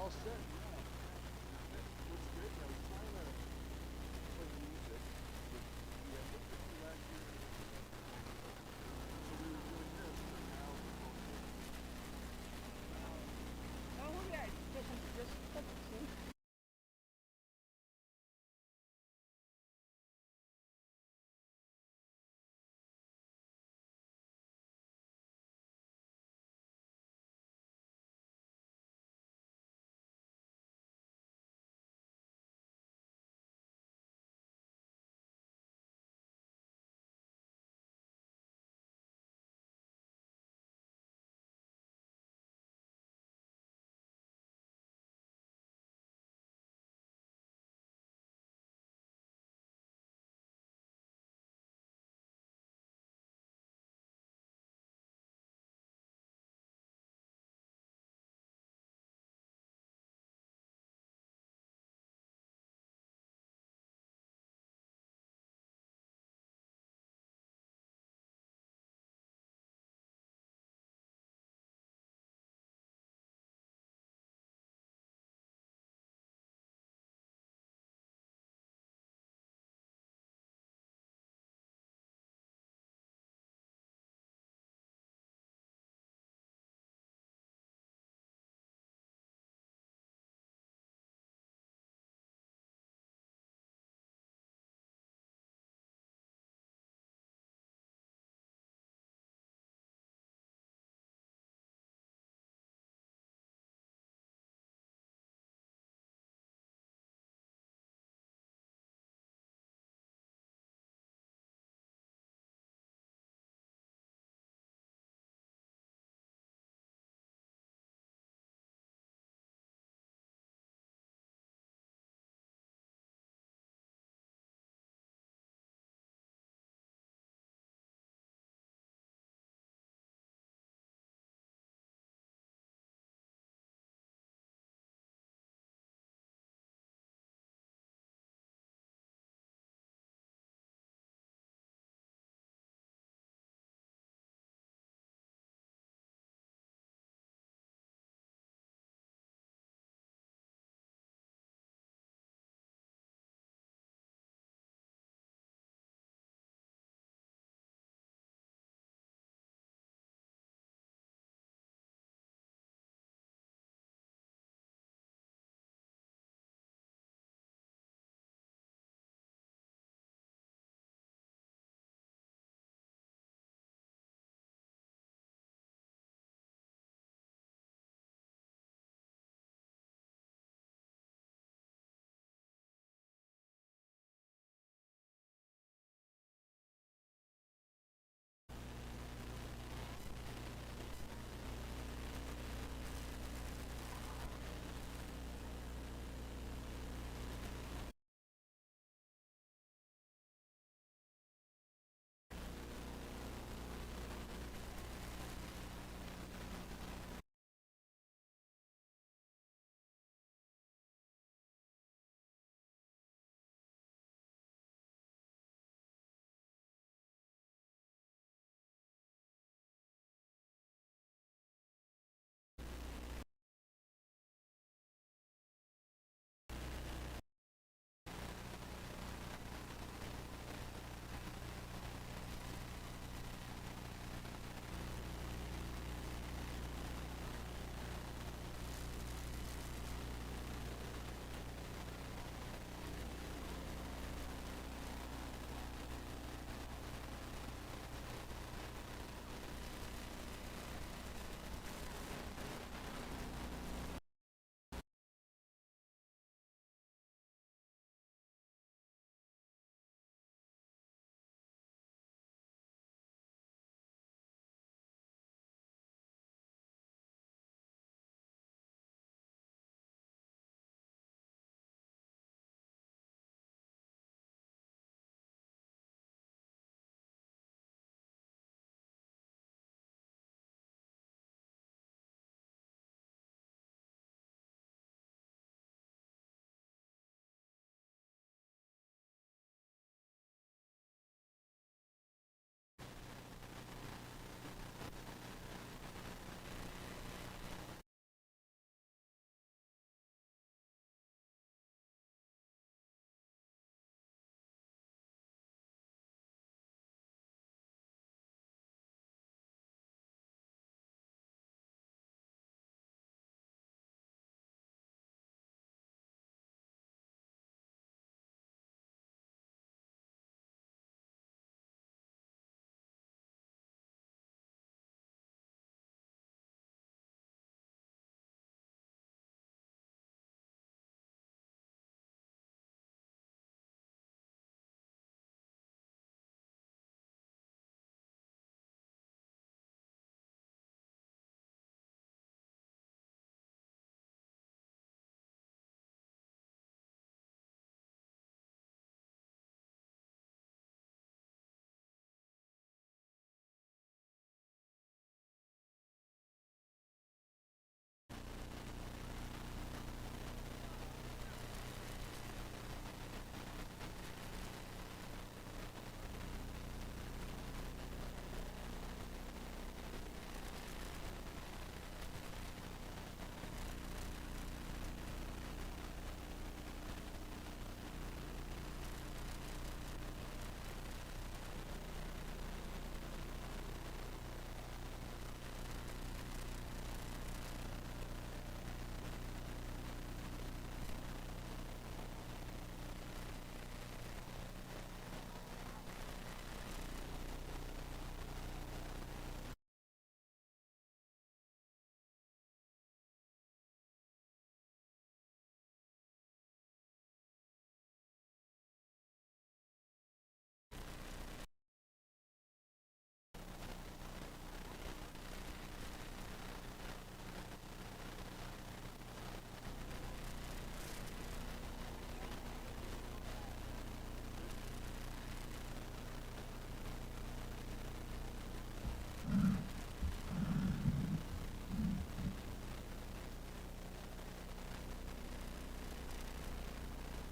all set. Yeah. That looks great. I was trying to play music with we had looked at you last year and we had so we were doing this, but now we're both doing Oh, look at that. Just see.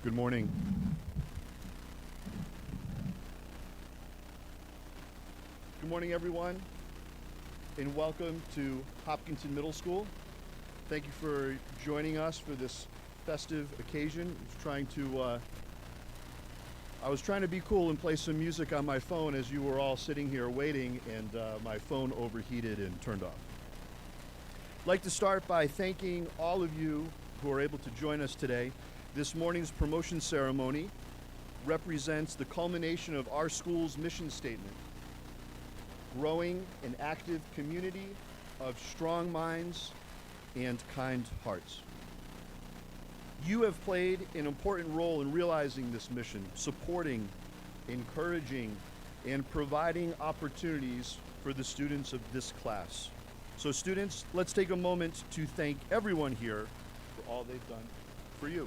Good morning. Good morning, everyone, and welcome to Hopkinton Middle School. Thank you for joining us for this festive occasion. I was trying to be cool and play some music on my phone as you were all sitting here waiting, and my phone overheated and turned off. I'd like to start by thanking all of you who are able to join us today. This morning's promotion ceremony represents the culmination of our school's mission statement: growing an active community of strong minds and kind hearts. You have played an important role in realizing this mission, supporting, encouraging, and providing opportunities for the students of this class. So students, let's take a moment to thank everyone here for all they've done for you.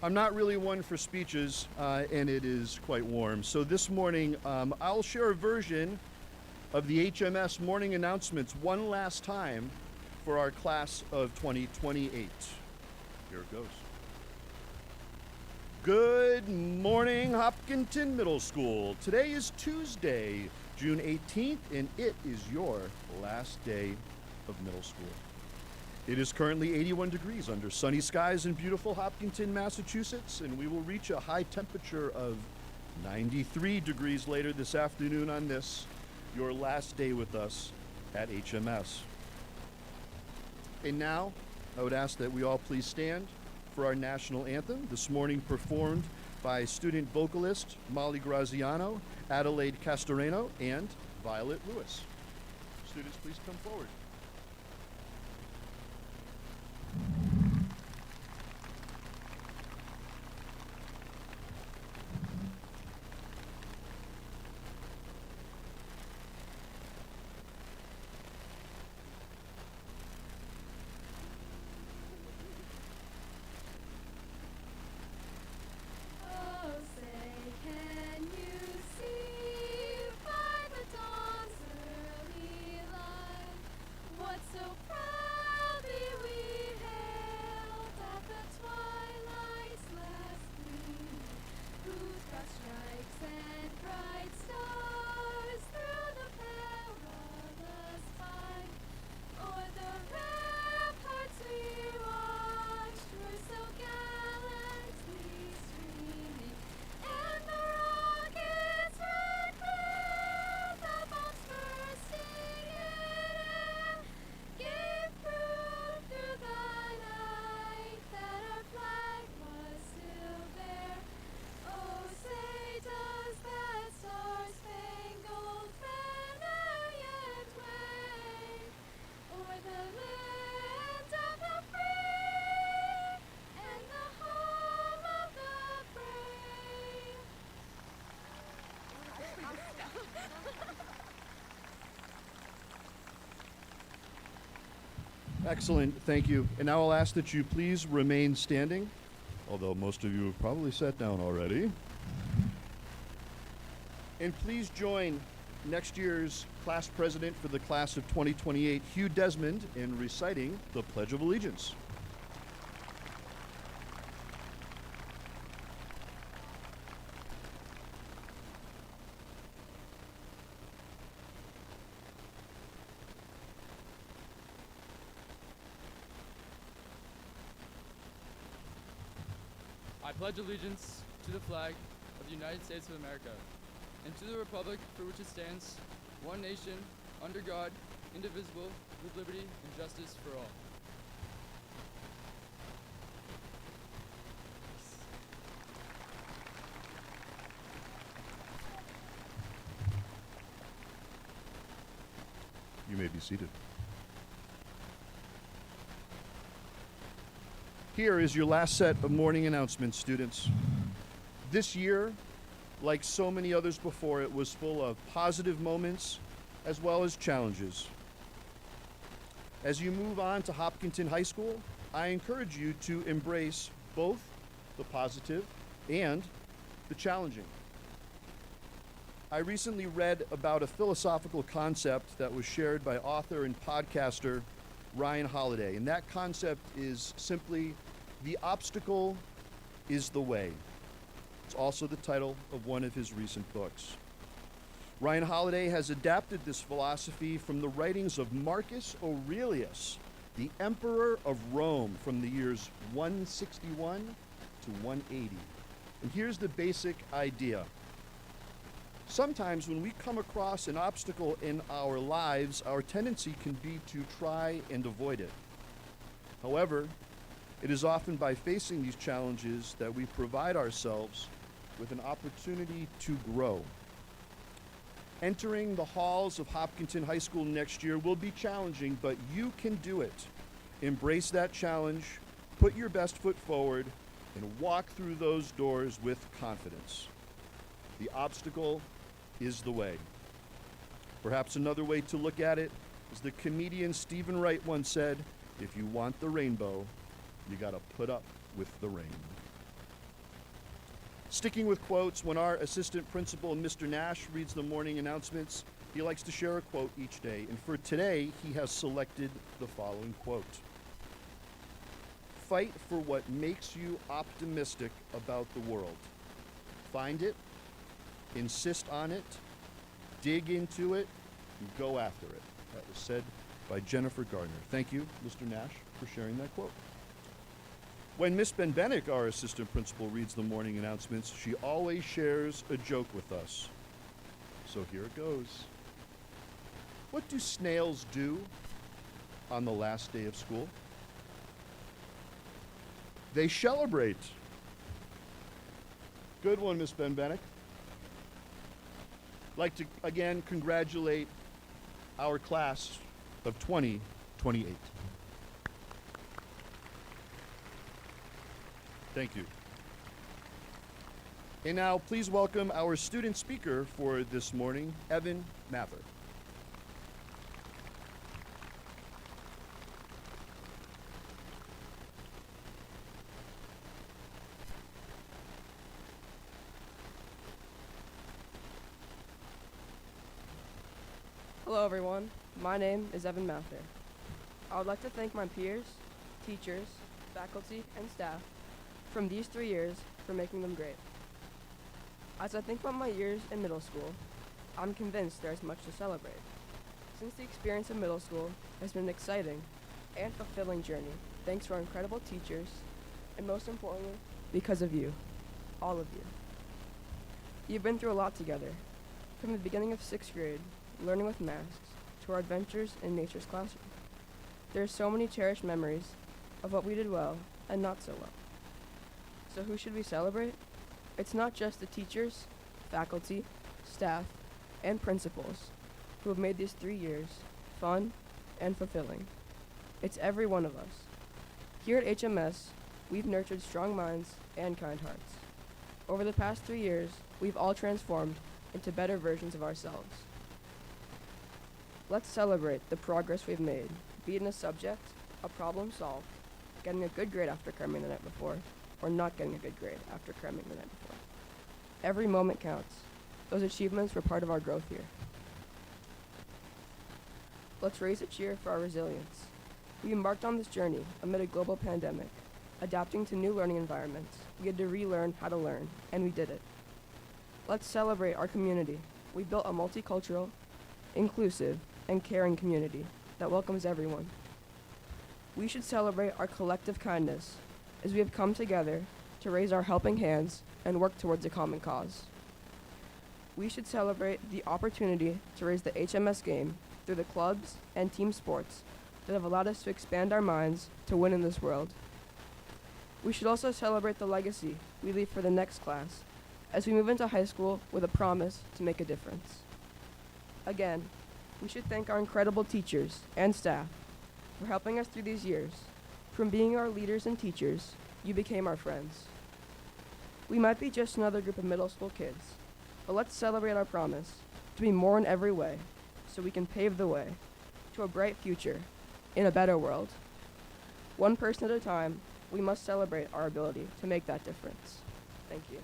I'm not really one for speeches, and it is quite warm. So this morning, I'll share a version of the HMS morning announcements one last time for our class of 2028. Here it goes. Good morning, Hopkinton Middle School. Today is Tuesday, June 18th, and it is your last day of middle school. It is currently 81 degrees under sunny skies in beautiful Hopkinton, Massachusetts, and we will reach a high temperature of 93 degrees later this afternoon on this, your last day with us at HMS. And now, I would ask that we all please stand for our national anthem, this morning performed by student vocalist Molly Graziano, Adelaide Castoreno, and Violet Lewis. Students, please come forward. Excellent, thank you. And now I'll ask that you please remain standing, although most of you have probably sat down already. And please join next year's class president for the class of 2028, Hugh Desmond, in reciting the Pledge of Allegiance. I pledge allegiance to the flag of the United States of America and to the republic for which it stands, one nation, under God, indivisible, with liberty and justice for all. You may be seated. Here is your last set of morning announcements, students. This year, like so many others before it, was full of positive moments as well as challenges. As you move on to Hopkinton High School, I encourage you to embrace both the positive and the challenging. I recently read about a philosophical concept that was shared by author and podcaster Ryan Holiday, and that concept is simply the obstacle is the way. It's also the title of one of his recent books. Ryan Holiday has adapted this philosophy from the writings of Marcus Aurelius, the emperor of Rome, from the years 161 to 180. And here's the basic idea. Sometimes when we come across an obstacle in our lives, our tendency can be to try and avoid it. However, it is often by facing these challenges that we provide ourselves with an opportunity to grow. Entering the halls of Hopkinton High School next year will be challenging, but you can do it. Embrace that challenge, put your best foot forward, and walk through those doors with confidence. The obstacle is the way. Perhaps another way to look at it is the comedian Stephen Wright once said, if you want the rainbow, you gotta put up with the rain. Sticking with quotes, when our assistant principal, Mr. Nash, reads the morning announcements, he likes to share a quote each day. And for today, he has selected the following quote. Fight for what makes you optimistic about the world. Find it, insist on it, dig into it, and go after it. That was said by Jennifer Gardner. Thank you, Mr. Nash, for sharing that quote. When Miss Benbenick, our assistant principal, reads the morning announcements, she always shares a joke with us. So here it goes. What do snails do on the last day of school? They celebrate. Good one, Miss Benbenick. I'd like to again congratulate our class of 2028. Thank you. And now, please welcome our student speaker for this morning, Evan Mather. Hello everyone, my name is Evan Mather. I would like to thank my peers, teachers, faculty, and staff from these 3 years for making them great. As I think about my years in middle school, I'm convinced there is much to celebrate, since the experience of middle school has been an exciting and fulfilling journey thanks to our incredible teachers, and most importantly, because of you, all of you. You've been through a lot together, from the beginning of 6th grade, learning with masks, to our adventures in nature's classroom. There are so many cherished memories of what we did well and not so well. So who should we celebrate? It's not just the teachers, faculty, staff, and principals who have made these 3 years fun and fulfilling. It's every one of us. Here at HMS, we've nurtured strong minds and kind hearts. Over the past 3 years, we've all transformed into better versions of ourselves. Let's celebrate the progress we've made, be it in a subject, a problem solved, getting a good grade after cramming the night before, or not getting a good grade after cramming the night before. Every moment counts. Those achievements were part of our growth here. Let's raise a cheer for our resilience. We embarked on this journey amid a global pandemic, adapting to new learning environments. We had to relearn how to learn, and we did it. Let's celebrate our community. We built a multicultural, inclusive, and caring community that welcomes everyone. We should celebrate our collective kindness as we have come together to raise our helping hands and work towards a common cause. We should celebrate the opportunity to raise the HMS game through the clubs and team sports that have allowed us to expand our minds to win in this world. We should also celebrate the legacy we leave for the next class as we move into high school with a promise to make a difference. Again, we should thank our incredible teachers and staff for helping us through these years. From being our leaders and teachers, you became our friends. We might be just another group of middle school kids, but let's celebrate our promise to be more in every way so we can pave the way to a bright future in a better world. One person at a time, we must celebrate our ability to make that difference. Thank you.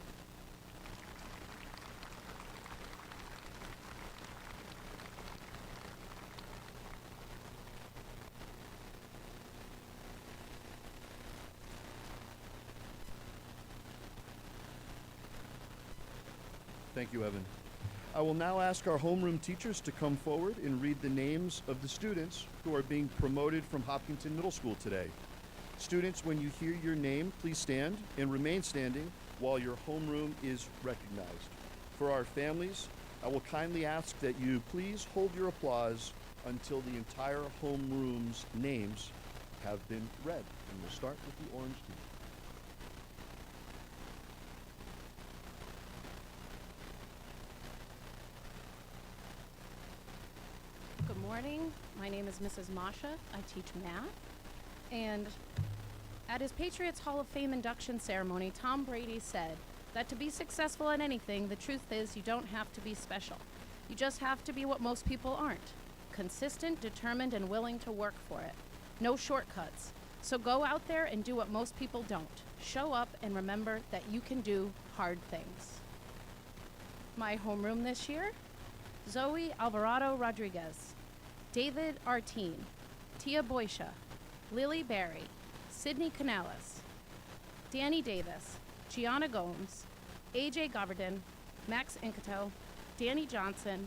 Thank you, Evan. I will now ask our homeroom teachers to come forward and read the names of the students who are being promoted from Hopkinton Middle School today. Students, when you hear your name, please stand and remain standing while your homeroom is recognized. For our families, I will kindly ask that you please hold your applause until the entire homeroom's names have been read. And we'll start with the orange team. Good morning. My name is Mrs. Masha. I teach math. And at his Patriots Hall of Fame induction ceremony, Tom Brady said that to be successful at anything, the truth is you don't have to be special. You just have to be what most people aren't. Consistent, determined, and willing to work for it. No shortcuts. So go out there and do what most people don't. Show up and remember that you can do hard things. My homeroom this year: Zoe Alvarado Rodriguez, David Artine, Tia Boysha, Lily Berry, Sydney Canales, Danny Davis, Gianna Gomes, AJ Govardin, Max Incato, Danny Johnson,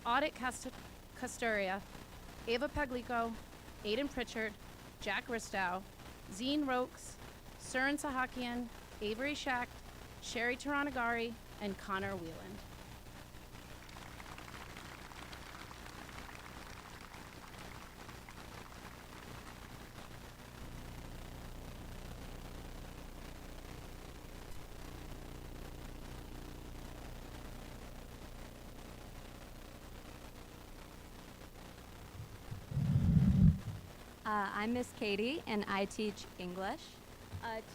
Audit Castoria, Ava Paglico, Aiden Pritchard, Jack Ristow, Zine Rokes, Surin Sahakian, Avery Schacht, Sherry Taranagari, and Connor Wheeland. I'm Miss Katie, and I teach English.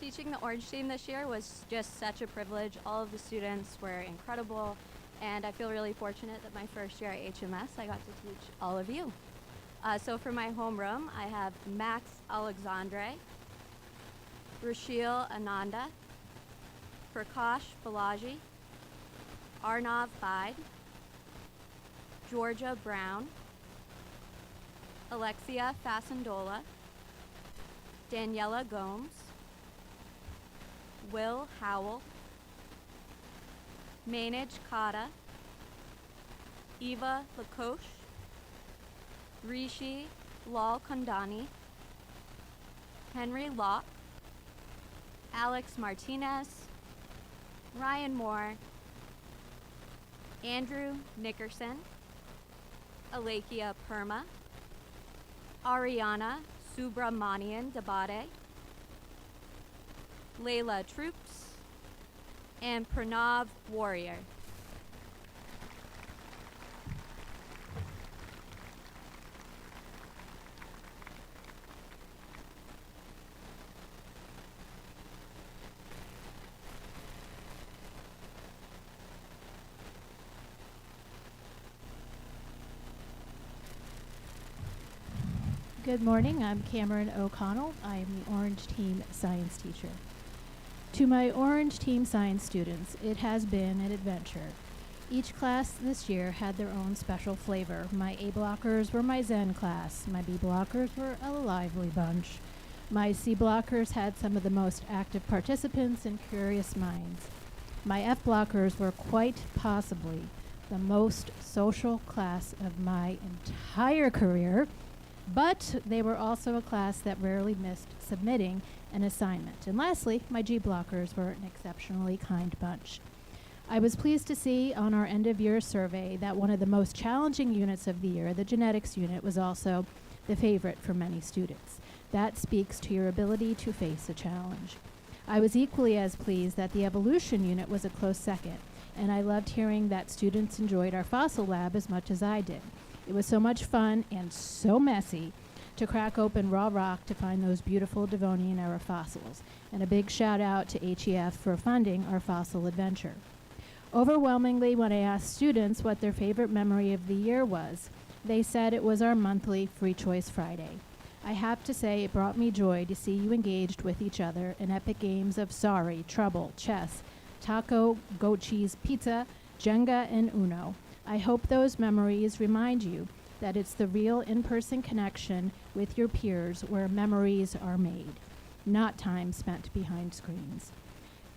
Teaching the Orange Team this year was just such a privilege. All of the students were incredible, and I feel really fortunate that my first year at HMS, I got to teach all of you. So for my homeroom, I have Max Alexandre, Rashil Ananda, Prakash Balaji, Arnav Bide, Georgia Brown, Alexia Fasandola, Daniela Gomes, Will Howell, Manaj Kata, Eva Lakosh, Rishi Lal Kandani, Henry Locke, Alex Martinez, Ryan Moore, Andrew Nickerson, Alekia Perma, Ariana Subramanian Dabade, Layla Troops, and Pranav Warrior. Good morning, I'm Cameron O'Connell. I am the Orange Team Science teacher. To my Orange Team Science students, it has been an adventure. Each class this year had their own special flavor. My A blockers were my Zen class. My B blockers were a lively bunch. My C blockers had some of the most active participants and curious minds. My F blockers were quite possibly the most social class of my entire career, but they were also a class that rarely missed submitting an assignment. And lastly, my G blockers were an exceptionally kind bunch. I was pleased to see on our end-of-year survey that one of the most challenging units of the year, the genetics unit, was also the favorite for many students. That speaks to your ability to face a challenge. I was equally as pleased that the evolution unit was a close second, and I loved hearing that students enjoyed our fossil lab as much as I did. It was so much fun and so messy to crack open raw rock to find those beautiful Devonian era fossils. And a big shout out to HEF for funding our fossil adventure. Overwhelmingly, when I asked students what their favorite memory of the year was, they said it was our monthly Free Choice Friday. I have to say it brought me joy to see you engaged with each other in epic games of Sorry, Trouble, Chess, Taco, Goat Cheese, Pizza, Jenga, and Uno. I hope those memories remind you that it's the real in-person connection with your peers where memories are made, not time spent behind screens.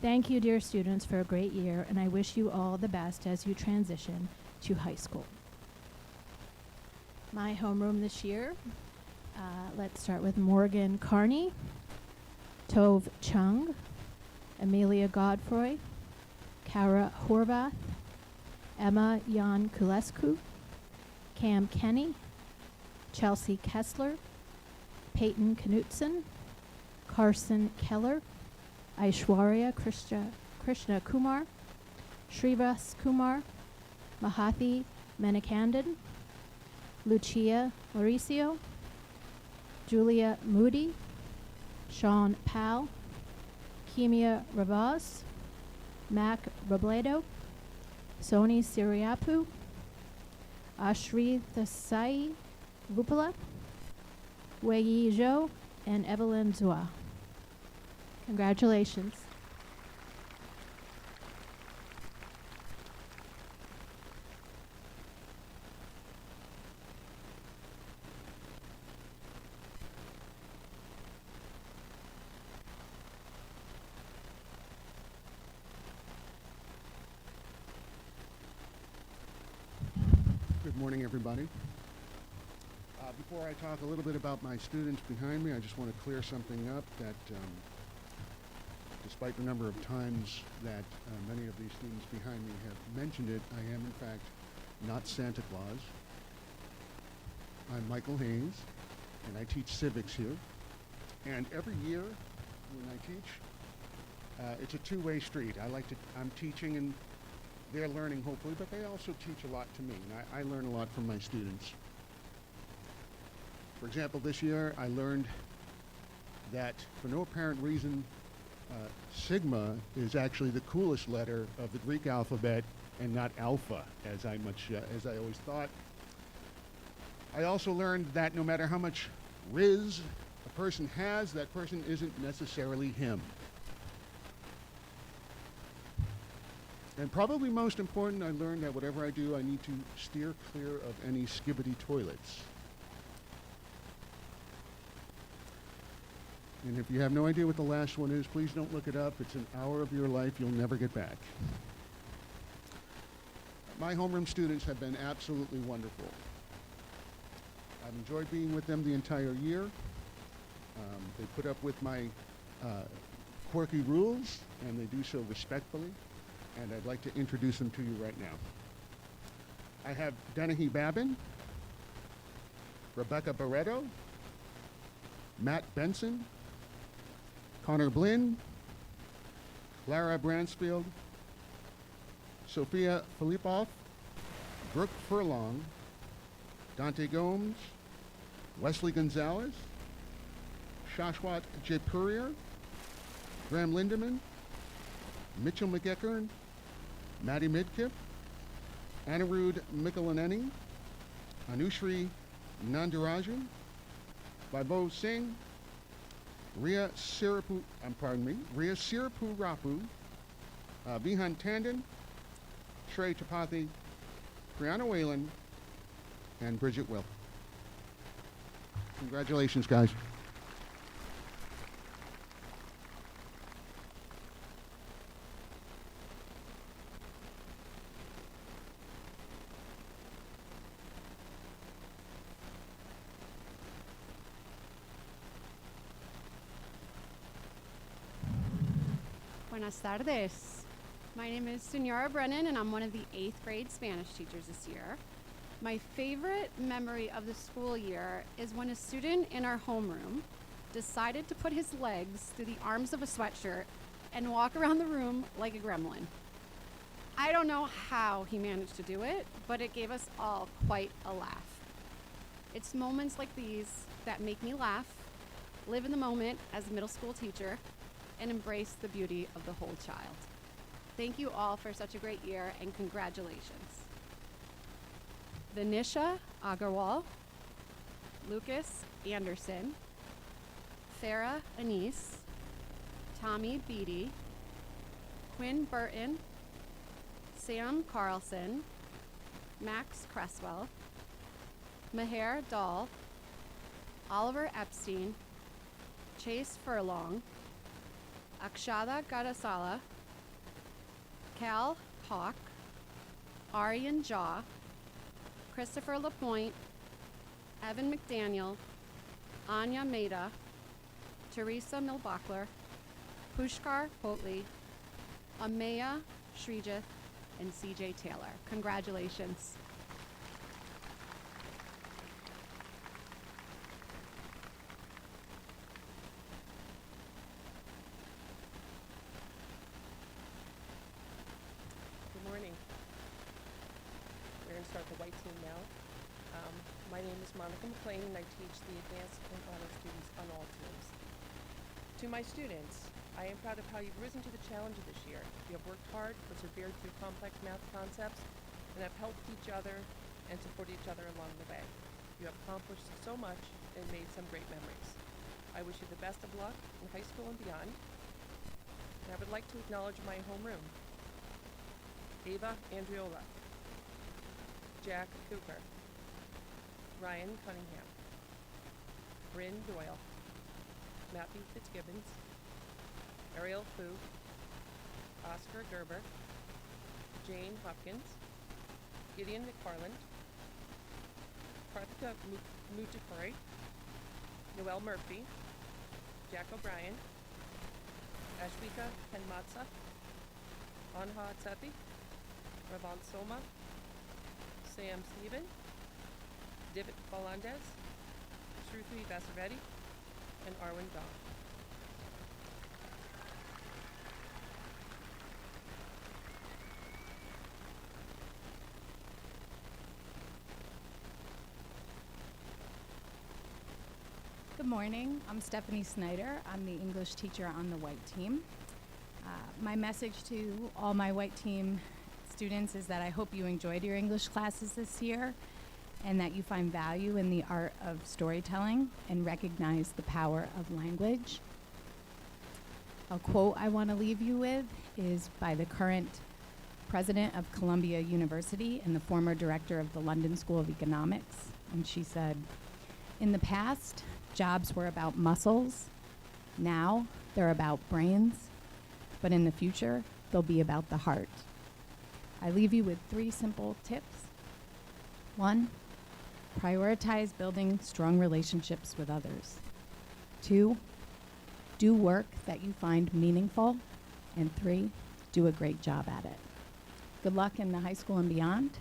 Thank you, dear students, for a great year, and I wish you all the best as you transition to high school. My homeroom this year, let's start with Morgan Carney, Tove Chung, Amelia Godfroy, Kara Horvath, Emma Jan Kulescu, Cam Kenny, Chelsea Kessler, Peyton Knutson, Carson Keller, Aishwarya Krishna Kumar, Shrivas Kumar, Mahathi Manikandan, Lucia Mauricio, Julia Moody, Sean Powell, Kimia Ravaz, Mac Robledo, Soni Siriapu, Ashri Thasai Rupala, Wei Zhou, and Evelyn Zua. Congratulations. Good morning, everybody. Before I talk a little bit about my students behind me, I just want to clear something up that despite the number of times that many of these students behind me have mentioned it, I am in fact not Santa Claus. I'm Michael Haynes, and I teach civics here. And every year when I teach, it's a two-way street. I'm teaching and they're learning hopefully, but they also teach a lot to me, and I learn a lot from my students. For example, this year I learned that for no apparent reason, sigma is actually the coolest letter of the Greek alphabet and not alpha, as I always thought. I also learned that no matter how much riz a person has, that person isn't necessarily him. And probably most important, I learned that whatever I do, I need to steer clear of any skibbity toilets. And if you have no idea what the last one is, please don't look it up. It's an hour of your life you'll never get back. My homeroom students have been absolutely wonderful. I've enjoyed being with them the entire year. They put up with my quirky rules, and they do so respectfully. And I'd like to introduce them to you right now. I have Dennehy Babin, Rebecca Barreto, Matt Benson, Connor Blinn, Clara Bransfield, Sophia Filipoff, Brooke Furlong, Dante Gomes, Wesley Gonzalez, Shashwat Japurier, Graham Lindeman, Mitchell McEachern, Maddie Midkiff, Anirudh Mikalaneni, Anushri Nandaraju, Vaibhav Singh, Ria Sirapurapu, Vihan Tandon, Shrey Chapathi, Brianna Whalen, and Bridget Will. Congratulations, guys. Buenas tardes. My name is Senora Brennan, and I'm one of the 8th grade Spanish teachers this year. My favorite memory of the school year is when a student in our homeroom decided to put his legs through the arms of a sweatshirt and walk around the room like a gremlin. I don't know how he managed to do it, but it gave us all quite a laugh. It's moments like these that make me laugh, live in the moment as a middle school teacher, and embrace the beauty of the whole child. Thank you all for such a great year, and congratulations. Vanisha Agarwal, Lucas Anderson, Farah Anise, Tommy Beatty, Quinn Burton, Sam Carlson, Max Cresswell, Meher Dahl, Oliver Epstein, Chase Furlong, Akshada Gadasala, Cal Hawk, Aryan Jaw, Christopher Lapointe, Evan McDaniel, Anya Mehta, Teresa Milbachler, Pushkar Potley, Ameya Srijith, and CJ Taylor. Congratulations. Good morning. We're going to start the white team now. My name is Monica McLean, and I teach the advanced and honor students on all teams. To my students, I am proud of how you've risen to the challenge of this year. You have worked hard, persevered through complex math concepts, and have helped each other and support each other along the way. You have accomplished so much and made some great memories. I wish you the best of luck in high school and beyond. And I would like to acknowledge my homeroom. Ava Andriola, Jack Cooper, Ryan Cunningham, Bryn Doyle, Matthew Fitzgibbons, Ariel Fu, Oscar Gerber, Jane Hopkins, Gideon McFarland, Karthika Mutukuri, Noel Murphy, Jack O'Brien, Ashwika Kenmatsa, Anha Tsethi, Ravan Soma, Sam Stephen, Divit Balandes, Shruti Vasavetti, and Arwin Dong. Good morning. I'm Stephanie Snyder. I'm the English teacher on the white team. My message to all my white team students is that I hope you enjoyed your English classes this year and that you find value in the art of storytelling and recognize the power of language. A quote I want to leave you with is by the current president of Columbia University and the former director of the London School of Economics. And she said, "In the past, jobs were about muscles. Now they're about brains. But in the future, they'll be about the heart." I leave you with 3 simple tips. 1, prioritize building strong relationships with others. 2, do work that you find meaningful. And 3, do a great job at it. Good luck in the high school and beyond.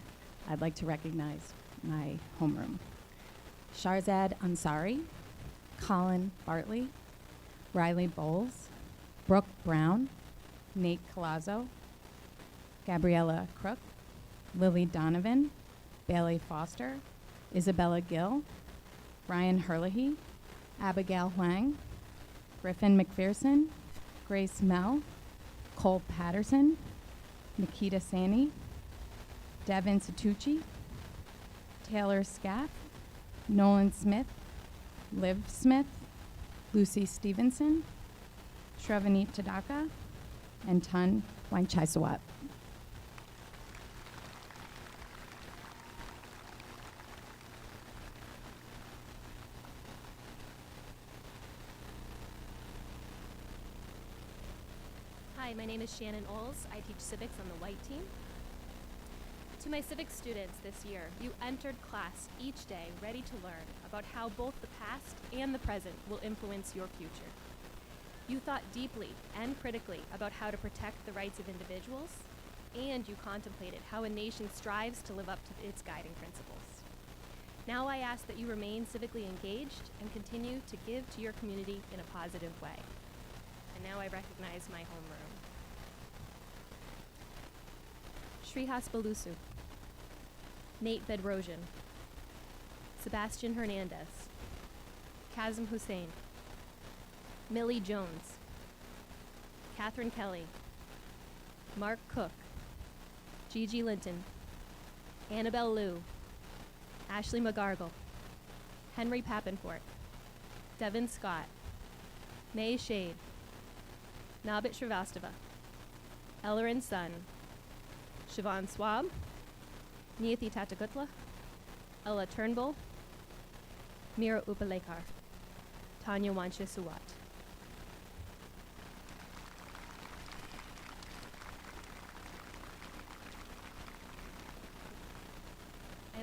I'd like to recognize my homeroom. Sharzad Ansari, Colin Bartley, Riley Bowles, Brooke Brown, Nate Colazzo, Gabriella Crook, Lily Donovan, Bailey Foster, Isabella Gill, Ryan Herlihy, Abigail Huang, Griffin McPherson, Grace Mell, Cole Patterson, Nikita Sani, Devin Satucci, Taylor Scaff, Nolan Smith, Liv Smith, Lucy Stevenson, Shravanit Tadaka, and Tun Wanchaisawat. Hi, my name is Shannon Oles. I teach civics on the white team. To my civics students this year, you entered class each day ready to learn about how both the past and the present will influence your future. You thought deeply and critically about how to protect the rights of individuals, and you contemplated how a nation strives to live up to its guiding principles. Now I ask that you remain civically engaged and continue to give to your community in a positive way. And now I recognize my homeroom. Shrihas Balusu, Nate Bedrosian, Sebastian Hernandez, Kazim Hussein, Millie Jones, Catherine Kelly, Mark Cook, Gigi Linton, Annabelle Liu, Ashley McGargle, Henry Pappenfort, Devin Scott, May Shade, Nabit Shrivastava, Ellerin Sun, Siobhan Swab, Niyati Tatagutla, Ella Turnbull, Mira Upalekar, Tanya Wanchisuwat.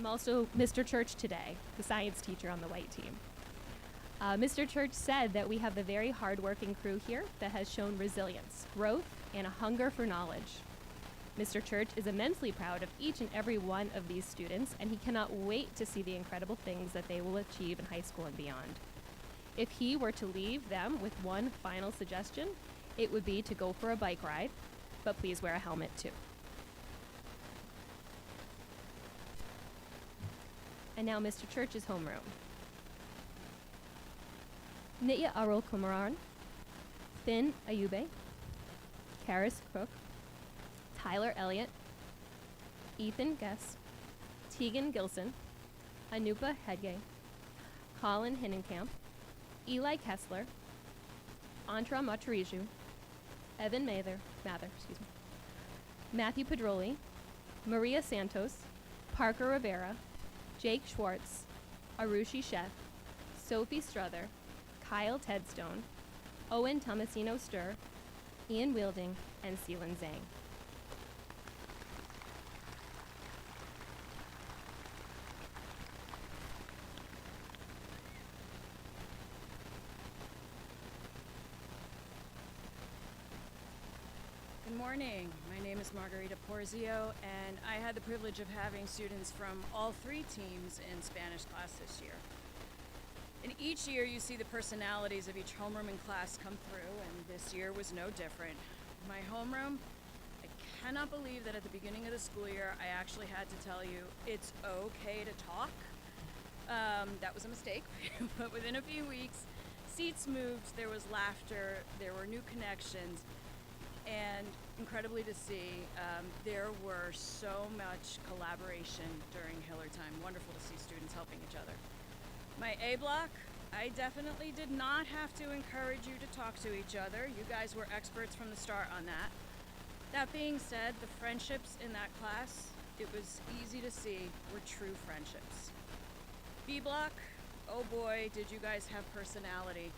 I'm also Mr. Church today, the science teacher on the white team. Mr. Church said that we have the very hardworking crew here that has shown resilience, growth, and a hunger for knowledge. Mr. Church is immensely proud of each and every one of these students, and he cannot wait to see the incredible things that they will achieve in high school and beyond. If he were to leave them with one final suggestion, it would be to go for a bike ride, but please wear a helmet too. And now Mr. Church's homeroom. Nitya Arul Kumaran, Finn Ayube, Karis Crook, Tyler Elliott, Ethan Guess, Tegan Gilson, Anupa Hedge, Colin Hinnenkamp, Eli Kessler, Antra Matariju, Evan Mather, Matthew Pedroli, Maria Santos, Parker Rivera, Jake Schwartz, Arushi Sheth, Sophie Struther, Kyle Tedstone, Owen Tomasino Stur, Ian Wielding, and Seelan Zhang. Good morning. My name is Margarita Porzio, and I had the privilege of having students from all three teams in Spanish class this year. And each year you see the personalities of each homeroom and class come through, and this year was no different. My homeroom, I cannot believe that at the beginning of the school year I actually had to tell you it's okay to talk. That was a mistake, but within a few weeks, seats moved, there was laughter, there were new connections, and incredibly to see, there were so much collaboration during Hiller time. Wonderful to see students helping each other. My A block, I definitely did not have to encourage you to talk to each other. You guys were experts from the start on that. That being said, the friendships in that class, it was easy to see were true friendships. B block, oh boy, did you guys have personality.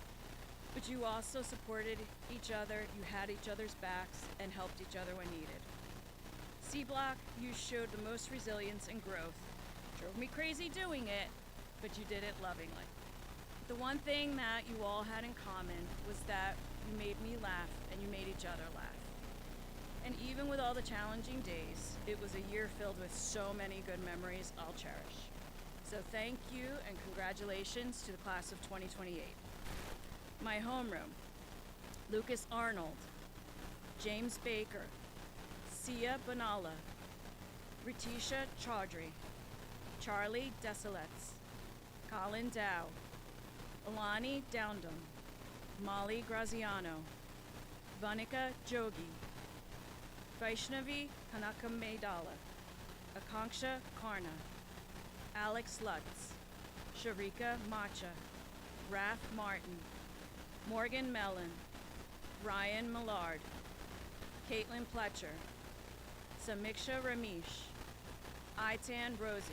But you also supported each other, you had each other's backs, and helped each other when needed. C block, you showed the most resilience and growth. Drove me crazy doing it, but you did it lovingly. The one thing that you all had in common was that you made me laugh and you made each other laugh. And even with all the challenging days, it was a year filled with so many good memories I'll cherish. So thank you and congratulations to the class of 2028. My homeroom, Lucas Arnold, James Baker, Sia Banala, Ritisha Chaudhry, Charlie Desilets, Colin Dow, Alani Doundum, Molly Graziano, Vanika Jogi, Vaishnavi Kanakamadala, Akanksha Karna, Alex Lutz, Sharika Macha, Raph Martin, Morgan Mellon, Ryan Millard, Caitlin Pletcher, Samiksha Ramesh, Itan Rosie,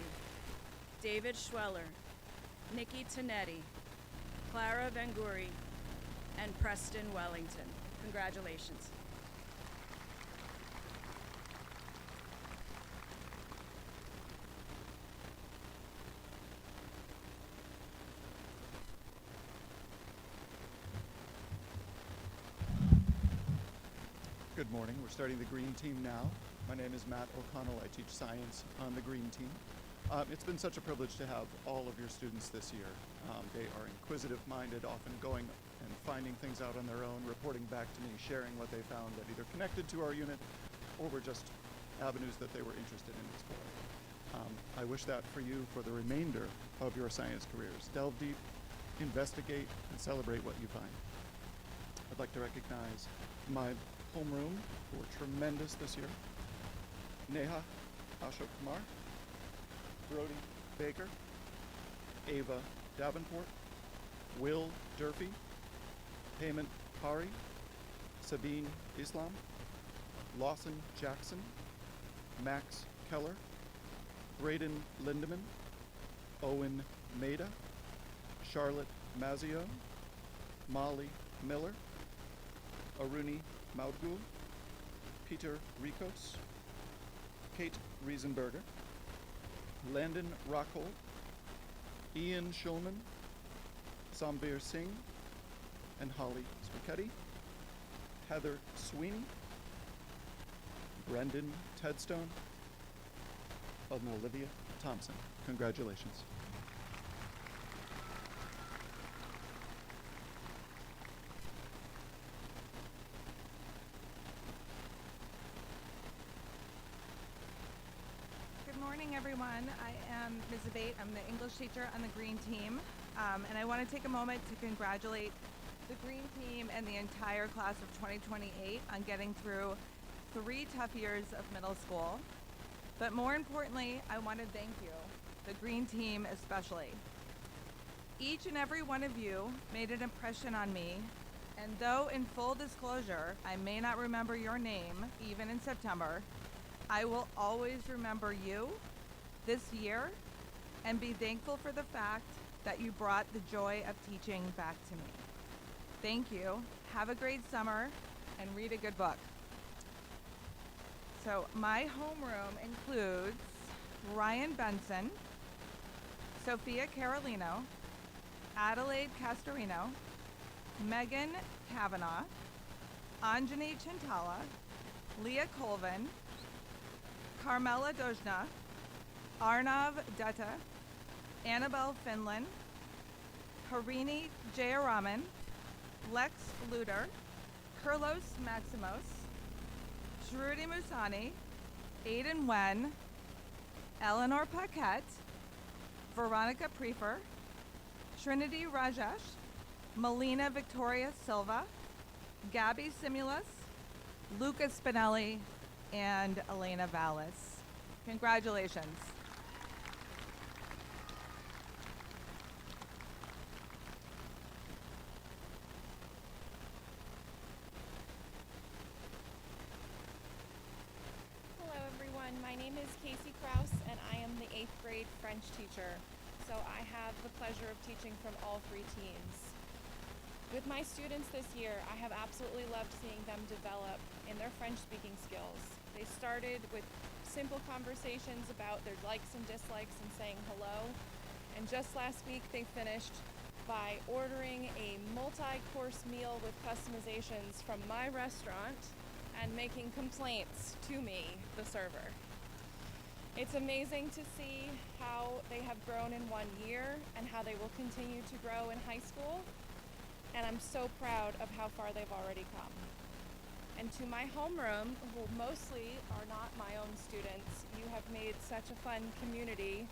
David Schweller, Nikki Tanetti, Clara Vanguri, and Preston Wellington. Congratulations. Good morning. We're starting the green team now. My name is Matt O'Connell. I teach science on the green team. It's been such a privilege to have all of your students this year. They are inquisitive-minded, often going and finding things out on their own, reporting back to me, sharing what they found that either connected to our unit or were just avenues that they were interested in exploring. I wish that for you for the remainder of your science careers. Delve deep, investigate, and celebrate what you find. I'd like to recognize my homeroom, who were tremendous this year. Neha Ashok Kumar, Brody Baker, Ava Davenport, Will Durfee, Payment Hari, Sabine Islam, Lawson Jackson, Max Keller, Braden Lindeman, Owen Maida, Charlotte Mazio, Molly Miller, Aruni Maudgul, Peter Rikos, Kate Riesenberger, Landon Rockhold, Ian Schulman, Sambir Singh, and Holly Spaghetti, Heather Sweeney, Brendan Tedstone, and Olivia Thompson. Congratulations. Good morning, everyone. I am Ms. Abate. I'm the English teacher on the green team. And I want to take a moment to congratulate the green team and the entire class of 2028 on getting through 3 tough years of middle school. But more importantly, I want to thank you, the green team especially. Each and every one of you made an impression on me, and though in full disclosure, I may not remember your name, even in September, I will always remember you this year and be thankful for the fact that you brought the joy of teaching back to me. Thank you. Have a great summer and read a good book. So my homeroom includes Ryan Benson, Sophia Carolino, Adelaide Castorino, Megan Kavanaugh, Anjani Chintala, Leah Colvin, Carmela Dojna, Arnav Dutta, Annabelle Finlan, Harini Jayaraman, Lex Luder, Carlos Maximos, Shruti Musani, Aidan Wen, Eleanor Paquette, Veronica Prefer, Trinity Rajesh, Melina Victoria Silva, Gabby Simulus, Lucas Spinelli, and Elena Vallis. Congratulations. Hello everyone, my name is Casey Kraus and I am the 8th grade French teacher. So I have the pleasure of teaching from all 3 teams. With my students this year, I have absolutely loved seeing them develop in their French speaking skills. They started with simple conversations about their likes and dislikes and saying hello. And just last week they finished by ordering a multi-course meal with customizations from my restaurant and making complaints to me, the server. It's amazing to see how they have grown in 1 year and how they will continue to grow in high school. And I'm so proud of how far they've already come. And to my homeroom, who mostly are not my own students, you have made such a fun community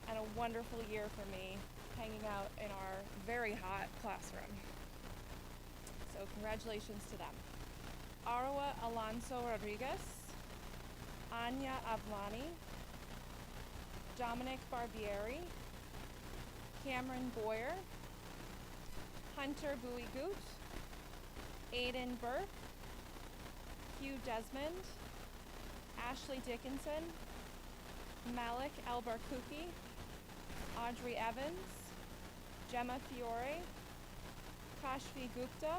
and a wonderful year for me, hanging out in our very hot classroom. So congratulations to them. Arwa Alonso Rodriguez, Anya Avlani, Dominic Barbieri, Cameron Boyer, Hunter Buigut, Aiden Burke, Hugh Desmond, Ashley Dickinson, Malik Albarkuki, Audrey Evans, Gemma Fiore, Kashvi Gupta,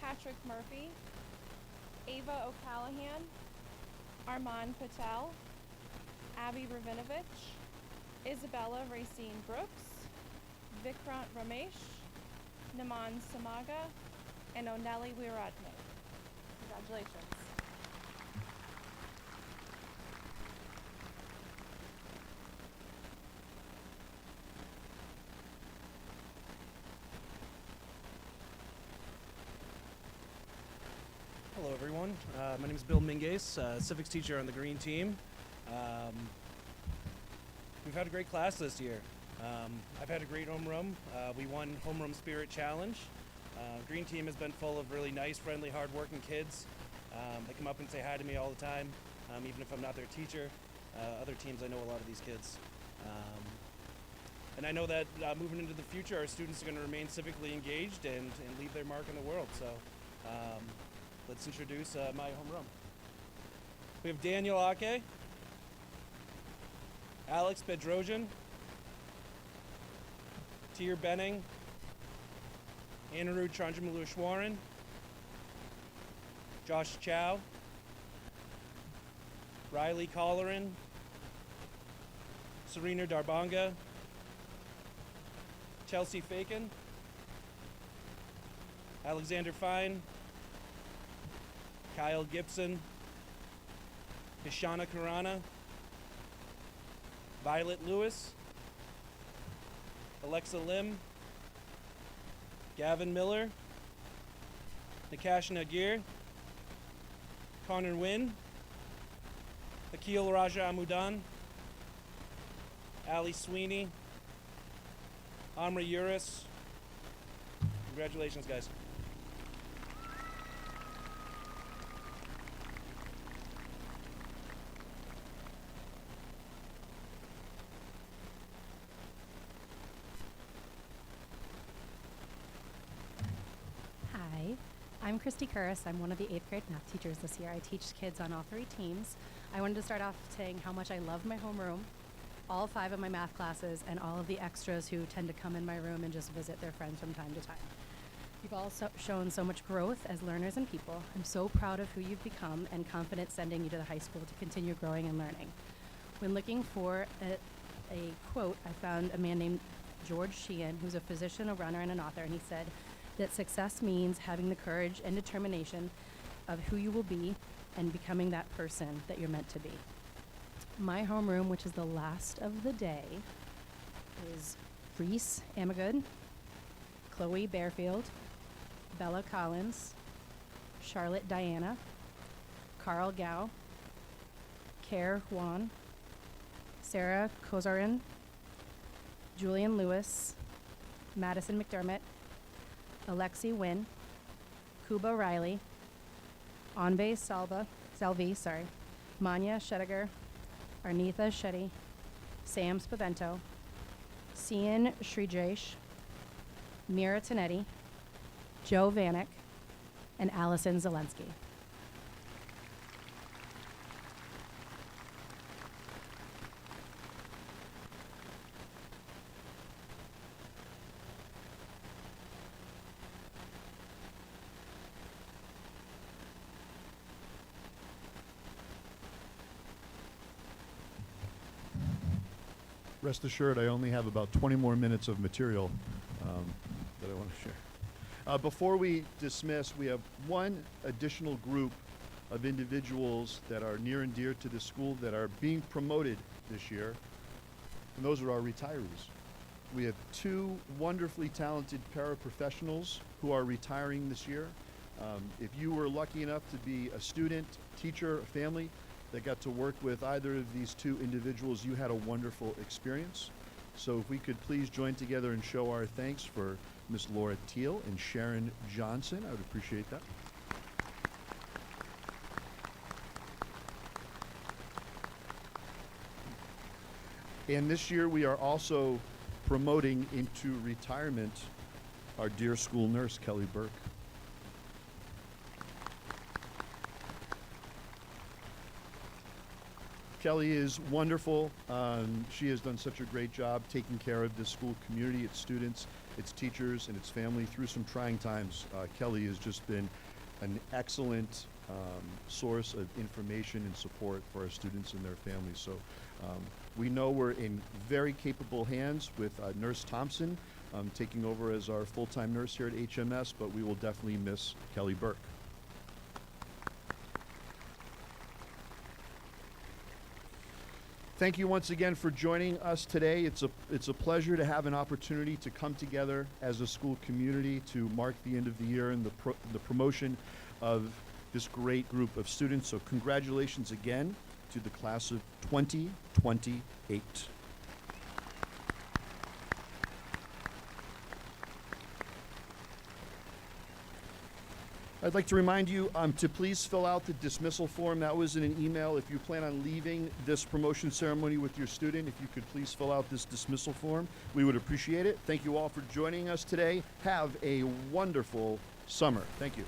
Patrick Murphy, Ava O'Callahan, Armand Patel, Abby Ravinovich, Isabella Racine Brooks, Vikrant Ramesh, Naman Samaga, and Oneli Wiratne. Congratulations. Hello everyone, my name is Bill Mingace, civics teacher on the green team. We've had a great class this year. I've had a great homeroom. We won Homeroom Spirit Challenge. Green team has been full of really nice, friendly, hard-working kids. They come up and say hi to me all the time, even if I'm not their teacher. Other teams, I know a lot of these kids. And I know that moving into the future, our students are going to remain civically engaged and leave their mark in the world. So let's introduce my homeroom. We have Daniel Ake, Alex Bedrosian, Tier Benning, Anirudh Chandramalushwaran, Josh Chow, Riley Colleran, Serena Darbonga, Chelsea Fakin, Alexander Fine, Kyle Gibson, Hishana Karana, Violet Lewis, Alexa Lim, Gavin Miller, Nakash Nagir, Connor Wynn, Akil Raja Amudan, Ali Sweeney, Amra Uris. Congratulations, guys. Hi, I'm Christy Curris. I'm one of the 8th grade math teachers this year. I teach kids on all 3 teams. I wanted to start off saying how much I love my homeroom, all 5 of my math classes, and all of the extras who tend to come in my room and just visit their friends from time to time. You've all shown so much growth as learners and people. I'm so proud of who you've become and confident sending you to the high school to continue growing and learning. When looking for a quote, I found a man named George Sheehan, who's a physician, a runner, and an author, and he said that success means having the courage and determination of who you will be and becoming that person that you're meant to be. My homeroom, which is the last of the day, is Reese Amagood, Chloe Bearfield, Bella Collins, Charlotte Diana, Carl Gao, Care Juan, Sarah Kozarin, Julian Lewis, Madison McDermott, Alexi Wynn, Kuba Riley, Anve Salvi, Manya Shediger, Arnitha Shetty, Sam Spavento, Cian Shrijesh, Mira Tanetti, Joe Vanek, and Allison Zelensky. Rest assured, I only have about 20 more minutes of material that I want to share. Before we dismiss, we have one additional group of individuals that are near and dear to the school that are being promoted this year, and those are our retirees. We have 2 wonderfully talented paraprofessionals who are retiring this year. If you were lucky enough to be a student, teacher, a family that got to work with either of these 2 individuals, you had a wonderful experience. So if we could please join together and show our thanks for Miss Laura Teal and Sharon Johnson, I would appreciate that. And this year we are also promoting into retirement our dear school nurse, Kelly Burke. Kelly is wonderful. She has done such a great job taking care of this school community, its students, its teachers, and its family through some trying times. Kelly has just been an excellent source of information and support for our students and their families. So we know we're in very capable hands with Nurse Thompson taking over as our full-time nurse here at HMS, but we will definitely miss Kelly Burke. Thank you once again for joining us today. It's a pleasure to have an opportunity to come together as a school community to mark the end of the year and the promotion of this great group of students. So congratulations again to the class of 2028. I'd like to remind you to please fill out the dismissal form. That was in an email. If you plan on leaving this promotion ceremony with your student, if you could please fill out this dismissal form, we would appreciate it. Thank you all for joining us today. Have a wonderful summer. Thank you.